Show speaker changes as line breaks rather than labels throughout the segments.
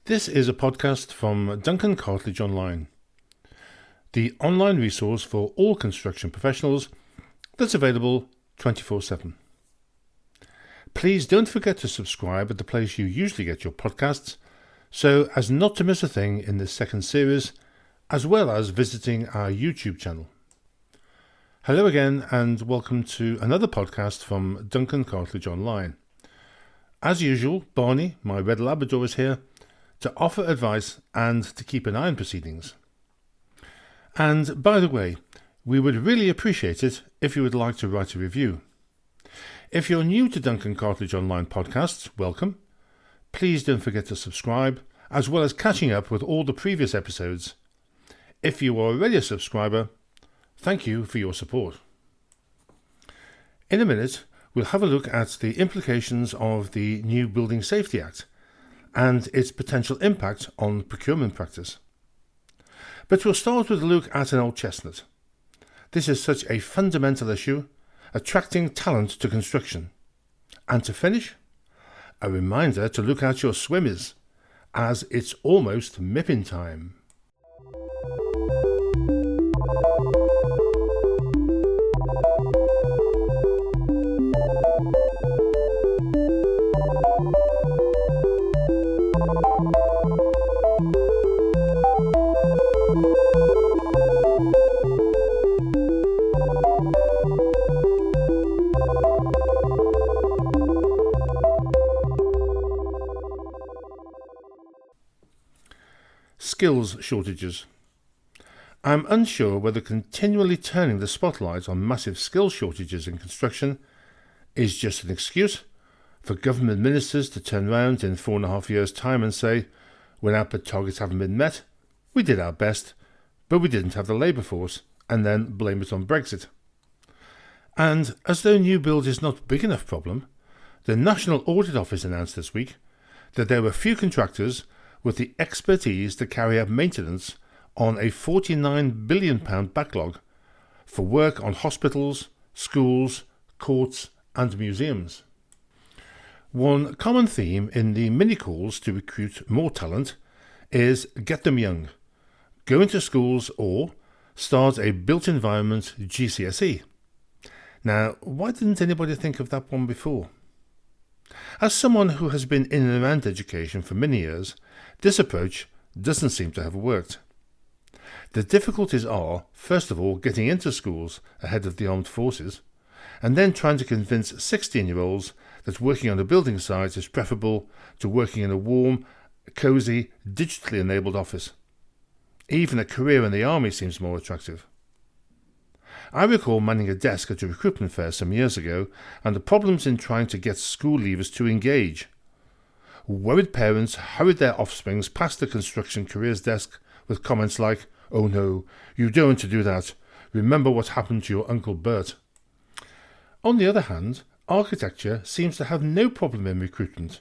This is a podcast from Duncan Cartlidge Online, the online resource for all construction professionals that's available 24/7. Please don't forget to subscribe at the place you usually get your podcasts so as not to miss a thing in this second series, as well as visiting our YouTube channel. Hello again and welcome to another podcast from Duncan Cartlidge Online. As usual, Barney, my red Labrador, is here to offer advice and to keep an eye on proceedings. And by the way, we would really appreciate it if you would like to write a review. If you're new to Duncan Cartlidge Online podcasts, welcome. Please don't forget to subscribe, as well as catching up with all the previous episodes. If you are already a subscriber, thank you for your support. In a minute, we'll have a look at the implications of the new Building Safety Act and its potential impact on procurement practice. But we'll start with a look at an old chestnut. This is such a fundamental issue, attracting talent to construction. And to finish, a reminder to look out your swimmers, as it's almost MIPIM time. Skills shortages. I'm unsure whether continually turning the spotlight on massive skills shortages in construction is just an excuse for government ministers to turn around in 4.5 years' time and say, when output targets haven't been met, we did our best, but we didn't have the labour force, and then blame it on Brexit. And as though new build is not a big enough problem, the National Audit Office announced this week that there were few contractors with the expertise to carry out maintenance on a £49 billion backlog for work on hospitals, schools, courts and museums. One common theme in the mini-calls to recruit more talent is get them young, go into schools or start a built environment GCSE. Now, why didn't anybody think of that one before? As someone who has been in and around education for many years, this approach doesn't seem to have worked. The difficulties are, first of all, getting into schools ahead of the armed forces, and then trying to convince 16-year-olds that working on a building site is preferable to working in a warm, cosy, digitally enabled office. Even a career in the army seems more attractive. I recall manning a desk at a recruitment fair some years ago and the problems in trying to get school leavers to engage. Worried parents hurried their offsprings past the construction careers desk with comments like, "Oh no, you don't want to do that. Remember what happened to your Uncle Bert." On the other hand, architecture seems to have no problem in recruitment.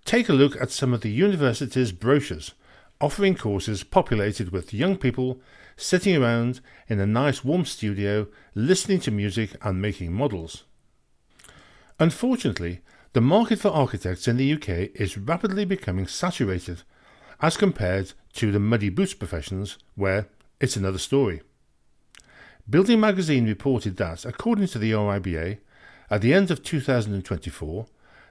Take a look at some of the university's brochures, offering courses populated with young people sitting around in a nice warm studio, listening to music and making models. Unfortunately, the market for architects in the UK is rapidly becoming saturated as compared to the muddy boots professions, where it's another story. Building Magazine reported that, according to the RIBA, at the end of 2024,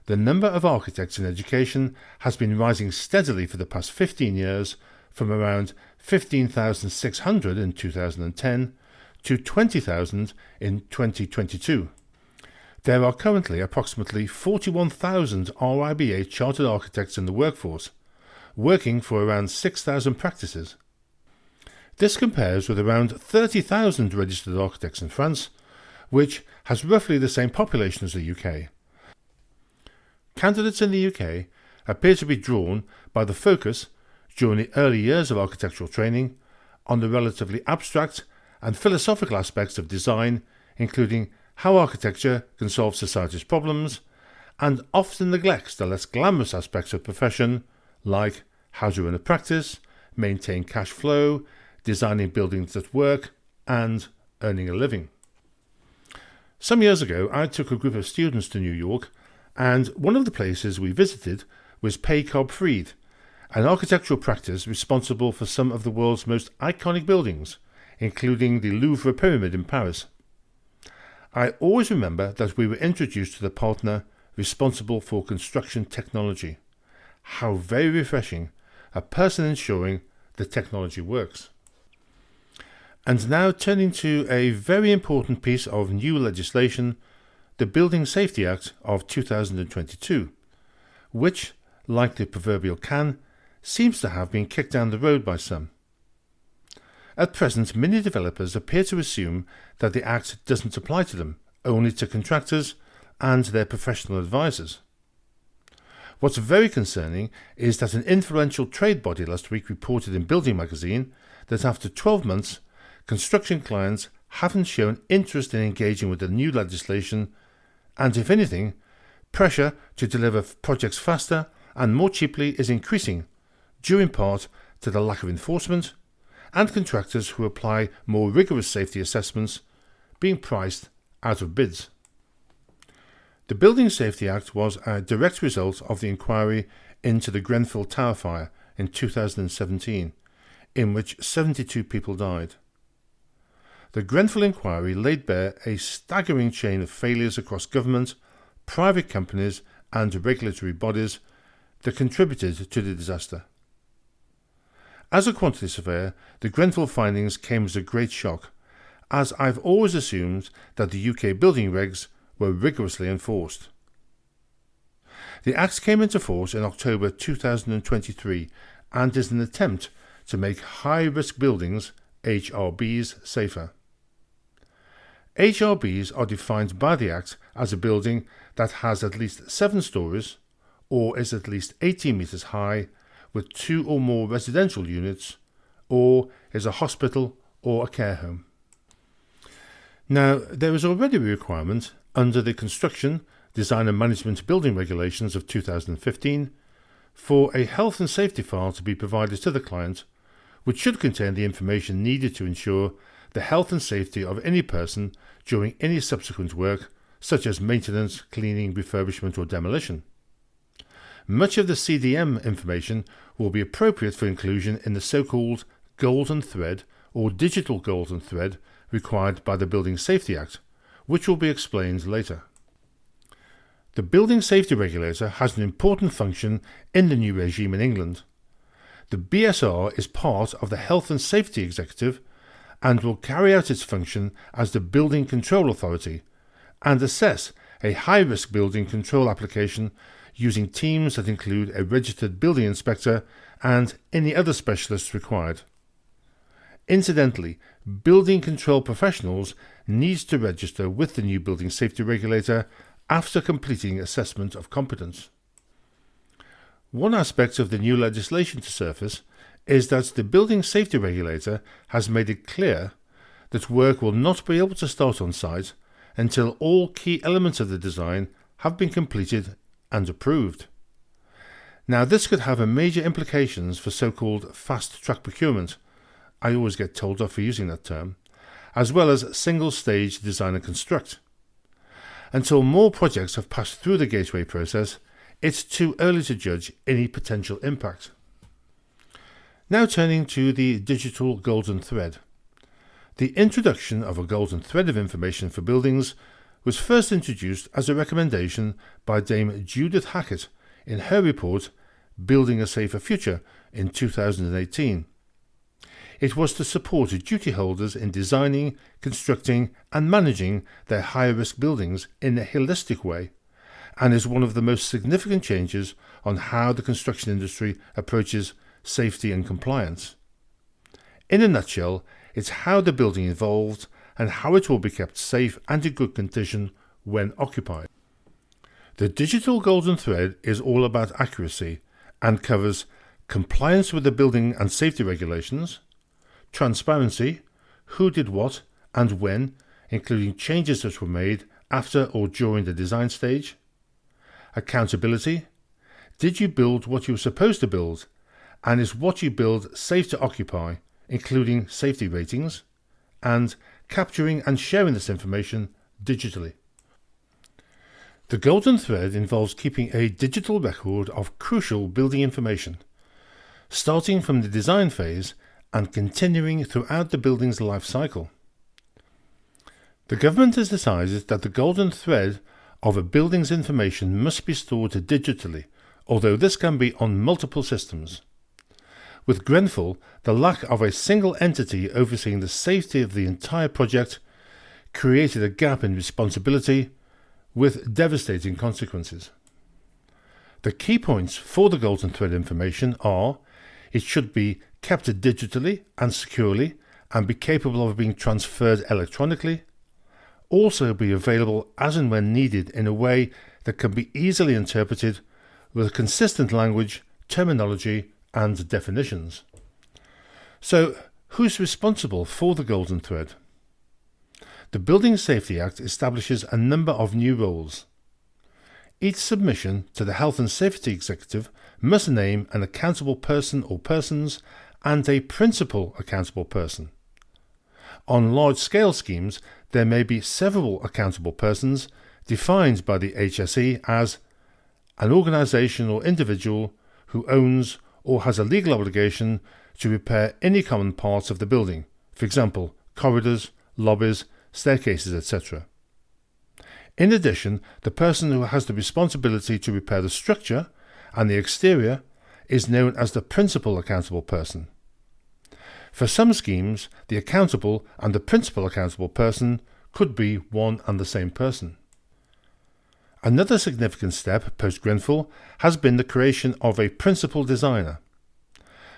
the number of architects in education has been rising steadily for the past 15 years, from around 15,600 in 2010 to 20,000 in 2022. There are currently approximately 41,000 RIBA chartered architects in the workforce, working for around 6,000 practices. This compares with around 30,000 registered architects in France, which has roughly the same population as the UK. Candidates in the UK appear to be drawn by the focus, during the early years of architectural training, on the relatively abstract and philosophical aspects of design, including how architecture can solve society's problems, and often neglects the less glamorous aspects of profession, like how to run a practice, maintain cash flow, designing buildings that work, and earning a living. Some years ago, I took a group of students to New York, and one of the places we visited was Pay Cobb Freed, an architectural practice responsible for some of the world's most iconic buildings, including the Louvre Pyramid in Paris. I always remember that we were introduced to the partner responsible for construction technology. How very refreshing, a person ensuring the technology works. And now turning to a very important piece of new legislation, the Building Safety Act of 2022, which, like the proverbial can, seems to have been kicked down the road by some. At present, many developers appear to assume that the Act doesn't apply to them, only to contractors and their professional advisors. What's very concerning is that an influential trade body last week reported in Building Magazine that after 12 months, construction clients haven't shown interest in engaging with the new legislation, and if anything, pressure to deliver projects faster and more cheaply is increasing, due in part to the lack of enforcement and contractors who apply more rigorous safety assessments being priced out of bids. The Building Safety Act was a direct result of the inquiry into the Grenfell Tower fire in 2017, in which 72 people died. The Grenfell inquiry laid bare a staggering chain of failures across government, private companies and regulatory bodies that contributed to the disaster. As a quantity surveyor, the Grenfell findings came as a great shock, as I've always assumed that the UK building regs were rigorously enforced. The Act came into force in October 2023 and is an attempt to make high-risk buildings, HRBs, safer. HRBs are defined by the Act as a building that has at least 7 stories or is at least 18 metres high with 2 or more residential units or is a hospital or a care home. Now, there is already a requirement under the Construction, Design and Management Building Regulations of 2015 for a health and safety file to be provided to the client, which should contain the information needed to ensure the health and safety of any person during any subsequent work, such as maintenance, cleaning, refurbishment or demolition. Much of the CDM information will be appropriate for inclusion in the so-called golden thread or digital golden thread required by the Building Safety Act, which will be explained later. The Building Safety Regulator has an important function in the new regime in England. The BSR is part of the Health and Safety Executive and will carry out its function as the Building Control Authority and assess a high-risk building control application using teams that include a registered building inspector and any other specialists required. Incidentally, building control professionals need to register with the new Building Safety Regulator after completing assessment of competence. One aspect of the new legislation to surface is that the Building Safety Regulator has made it clear that work will not be able to start on site until all key elements of the design have been completed and approved. Now, this could have major implications for so-called fast-track procurement, I always get told off for using that term, as well as single-stage design and construct. Until more projects have passed through the gateway process, it's too early to judge any potential impact. Now turning to the digital golden thread. The introduction of a golden thread of information for buildings was first introduced as a recommendation by Dame Judith Hackett in her report Building a Safer Future in 2018. It was to support duty holders in designing, constructing and managing their high-risk buildings in a holistic way, and is one of the most significant changes on how the construction industry approaches safety and compliance. In a nutshell, it's how the building evolved and how it will be kept safe and in good condition when occupied. The digital golden thread is all about accuracy and covers compliance with the building and safety regulations, transparency, who did what and when, including changes that were made after or during the design stage, accountability, did you build what you were supposed to build, and is what you build safe to occupy, including safety ratings, and capturing and sharing this information digitally. The golden thread involves keeping a digital record of crucial building information, starting from the design phase and continuing throughout the building's life cycle. The government has decided that the golden thread of a building's information must be stored digitally, although this can be on multiple systems. With Grenfell, the lack of a single entity overseeing the safety of the entire project created a gap in responsibility with devastating consequences. The key points for the golden thread information are: it should be kept digitally and securely and be capable of being transferred electronically, also be available as and when needed in a way that can be easily interpreted with consistent language, terminology and definitions. So, who's responsible for the golden thread? The Building Safety Act establishes a number of new roles. Each submission to the Health and Safety Executive must name an accountable person or persons and a principal accountable person. On large-scale schemes, there may be several accountable persons defined by the HSE as an organisation or individual who owns or has a legal obligation to repair any common parts of the building, for example, corridors, lobbies, staircases, etc. In addition, the person who has the responsibility to repair the structure and the exterior is known as the principal accountable person. For some schemes, the accountable and the principal accountable person could be one and the same person. Another significant step post-Grenfell has been the creation of a principal designer.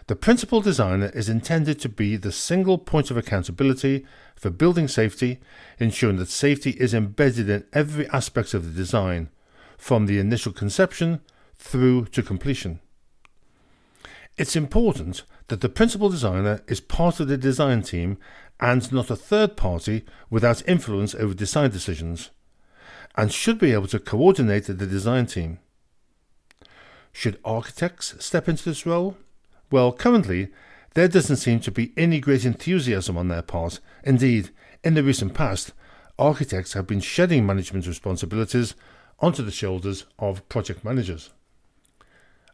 The principal designer is intended to be the single point of accountability for building safety, ensuring that safety is embedded in every aspect of the design, from the initial conception through to completion. It's important that the principal designer is part of the design team and not a third party without influence over design decisions, and should be able to coordinate the design team. Should architects step into this role? Well, currently, there doesn't seem to be any great enthusiasm on their part. Indeed, in the recent past, architects have been shedding management responsibilities onto the shoulders of project managers.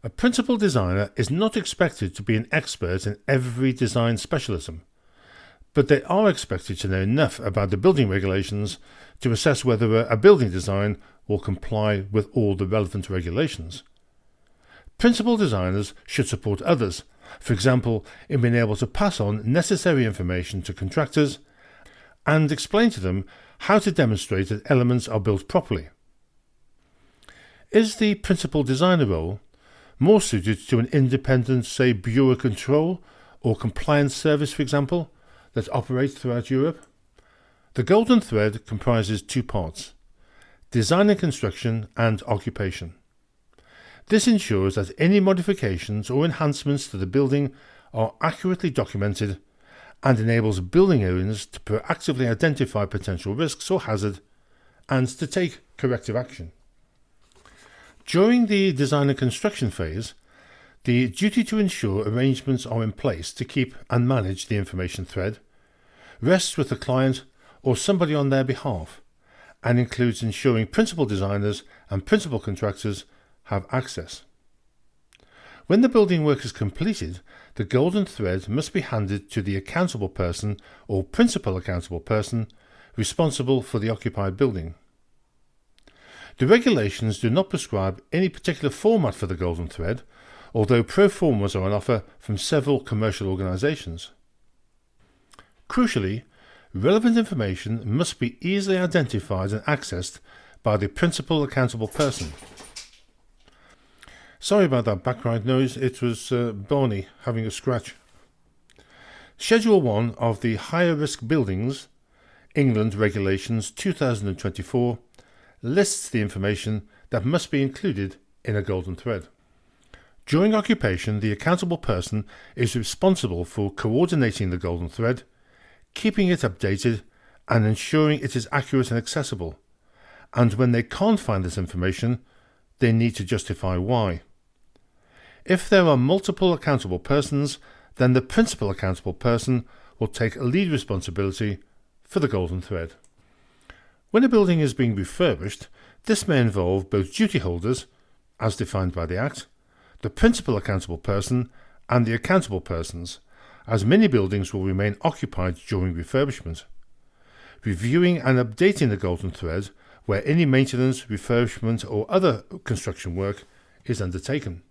A principal designer is not expected to be an expert in every design specialism, but they are expected to know enough about the building regulations to assess whether a building design will comply with all the relevant regulations. Principal designers should support others, for example, in being able to pass on necessary information to contractors and explain to them how to demonstrate that elements are built properly. Is the principal designer role more suited to an independent, say, bureau control or compliance service, for example, that operates throughout Europe? The golden thread comprises two parts: design and construction and occupation. This ensures that any modifications or enhancements to the building are accurately documented and enables building owners to proactively identify potential risks or hazard and to take corrective action. During the design and construction phase, the duty to ensure arrangements are in place to keep and manage the information thread rests with the client or somebody on their behalf, and includes ensuring principal designers and principal contractors have access. When the building work is completed, the golden thread must be handed to the accountable person or principal accountable person responsible for the occupied building. The regulations do not prescribe any particular format for the golden thread, although pro formas are on offer from several commercial organisations. Crucially, relevant information must be easily identified and accessed by the principal accountable person. Sorry about that background noise, it was Barney having a scratch. Schedule 1 of the Higher Risk Buildings, England Regulations 2024 lists the information that must be included in a golden thread. During occupation, the accountable person is responsible for coordinating the golden thread, keeping it updated and ensuring it is accurate and accessible, and when they can't find this information, they need to justify why. If there are multiple accountable persons, then the principal accountable person will take lead responsibility for the golden thread. When a building is being refurbished, this may involve both duty holders, as defined by the Act, the principal accountable person, and the accountable persons, as many buildings will remain occupied during refurbishment. Reviewing and updating the golden thread where any maintenance, refurbishment or other construction work is undertaken.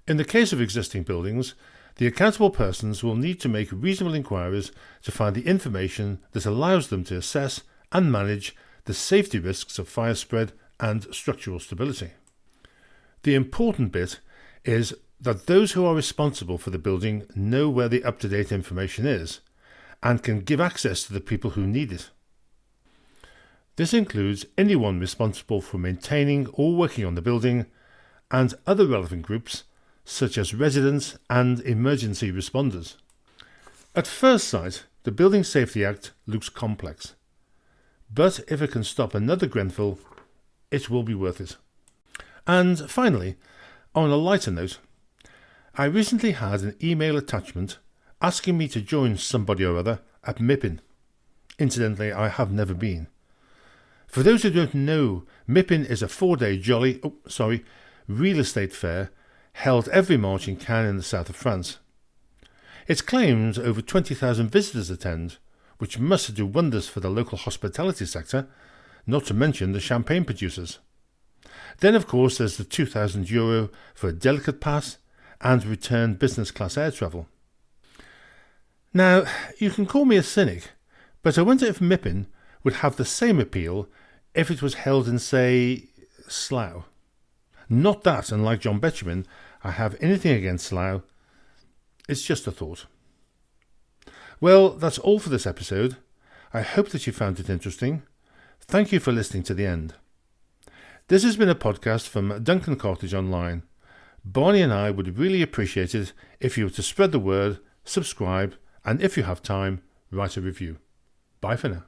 In the case of existing buildings, the accountable persons will need to make reasonable inquiries to find the information that allows them to assess and manage the safety risks of fire spread and structural stability. The important bit is that those who are responsible for the building know where the up-to-date information is and can give access to the people who need it. This includes anyone responsible for maintaining or working on the building and other relevant groups such as residents and emergency responders. At first sight, the Building Safety Act looks complex, but if it can stop another Grenfell, it will be worth it. And finally, on a lighter note, I recently had an email attachment asking me to join somebody or other at MIPIM. Incidentally, I have never been. For those who don't know, MIPIM is a 4-day real estate fair held every March in Cannes in the south of France. It's claimed over 20,000 visitors attend, which must do wonders for the local hospitality sector, not to mention the champagne producers. Then of course there's the €2,000 for a delicate pass and return business class air travel. Now, you can call me a cynic, but I wonder if MIPIM would have the same appeal if it was held in, say, Slough. Not that, unlike John Betjeman, I have anything against Slough. It's just a thought. Well, that's all for this episode. I hope that you found it interesting. Thank you for listening to the end. This has been a podcast from Duncan Cartlidge Online. Barney and I would really appreciate it if you were to spread the word, subscribe, and if you have time, write a review. Bye for now.